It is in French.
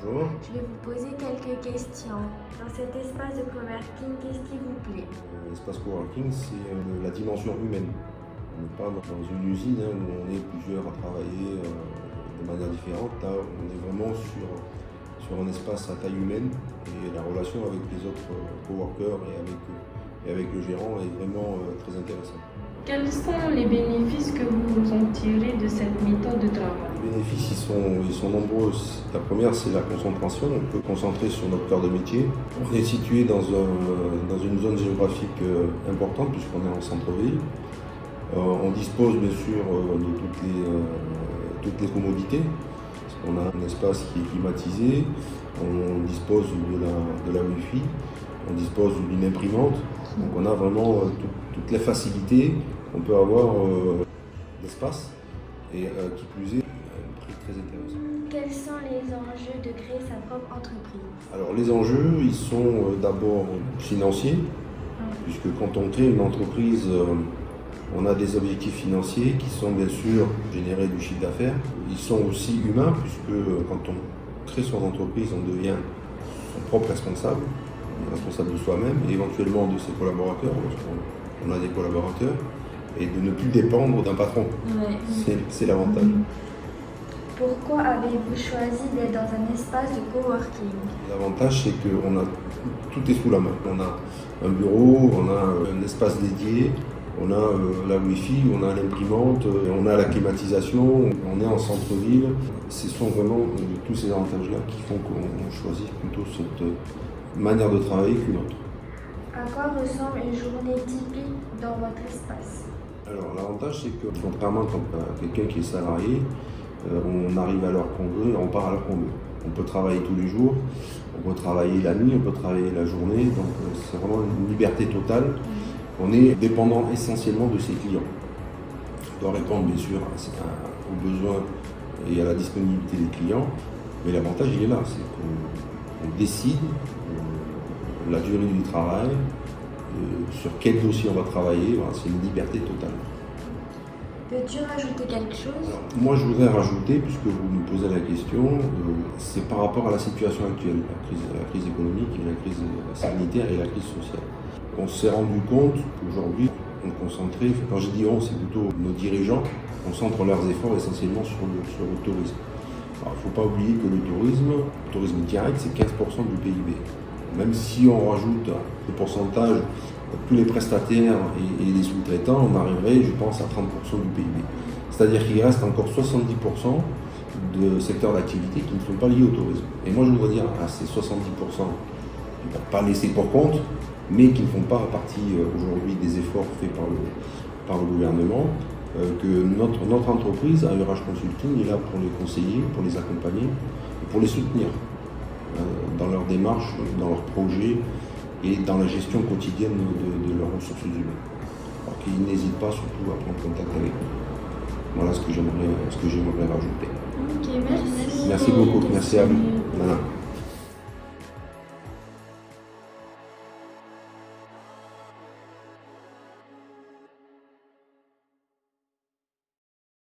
Bonjour. Je vais vous poser quelques questions. Dans cet espace de coworking, qu'est-ce qui vous plaît? L'espace coworking, c'est la dimension humaine. On n'est pas dans une usine où on est plusieurs à travailler de manière différente. Là, on est vraiment sur un espace à taille humaine et la relation avec les autres coworkers et avec le gérant est vraiment très intéressante. Quels sont les bénéfices que vous en tirez de cette méthode de travail? Les bénéfices, ils sont nombreux. La première, c'est la concentration. On peut concentrer sur notre cœur de métier. On est situé dans une zone géographique importante puisqu'on est en centre-ville. On dispose bien sûr de toutes les commodités. Parce qu'on a un espace qui est climatisé. On dispose de la Wi-Fi. On dispose d'une imprimante. Donc on a vraiment toutes les facilités qu'on peut avoir d'espace et qui plus est un prix très intéressant. Quels sont les enjeux de créer sa propre entreprise? Alors les enjeux, ils sont d'abord financiers, puisque quand on crée une entreprise, on a des objectifs financiers qui sont bien sûr générer du chiffre d'affaires. Ils sont aussi humains, puisque quand on crée son entreprise, on devient son propre responsable de soi-même et éventuellement de ses collaborateurs, lorsqu'on a des collaborateurs, et de ne plus dépendre d'un patron. Ouais. C'est l'avantage. Pourquoi avez-vous choisi d'être dans un espace de coworking? L'avantage, c'est que tout est sous la main. On a un bureau, on a un espace dédié, on a la Wi-Fi, on a l'imprimante, on a la climatisation, on est en centre-ville. Ce sont vraiment tous ces avantages-là qui font qu'on choisit plutôt cette manière de travailler qu'une autre. À quoi ressemble une journée typique dans votre espace? Alors l'avantage, c'est que contrairement à quelqu'un qui est salarié, on arrive à l'heure qu'on veut et on part à l'heure qu'on veut. On peut travailler tous les jours, on peut travailler la nuit, on peut travailler la journée, donc c'est vraiment une liberté totale. On est dépendant essentiellement de ses clients. On doit répondre bien sûr aux besoins et à la disponibilité des clients, mais l'avantage il est là, c'est qu'on décide la durée du travail, sur quel dossier on va travailler, voilà, c'est une liberté totale. Peux-tu rajouter quelque chose? Alors, moi je voudrais rajouter, puisque vous me posez la question, c'est par rapport à la situation actuelle, la crise économique, la crise sanitaire et la crise sociale. On s'est rendu compte qu'aujourd'hui, on concentrait, quand je dis on, c'est plutôt nos dirigeants, concentrent leurs efforts essentiellement sur le tourisme. Alors, il ne faut pas oublier que le tourisme direct, c'est 15% du PIB. Même si on rajoute le pourcentage, tous les prestataires et les sous-traitants, on arriverait, je pense, à 30% du PIB. C'est-à-dire qu'il reste encore 70% de secteurs d'activité qui ne sont pas liés au tourisme. Et moi, je voudrais dire à ces 70%, pas laissés pour compte, mais qui ne font pas partie aujourd'hui des efforts faits par le gouvernement, que notre entreprise, AERH Consulting, est là pour les conseiller, pour les accompagner et pour les soutenir dans leurs démarches, dans leurs projets et dans la gestion quotidienne de leurs ressources humaines. Alors qu'ils n'hésitent pas surtout à prendre contact avec nous. Voilà ce que j'aimerais rajouter. Ok, merci. Merci beaucoup, merci à vous. Voilà.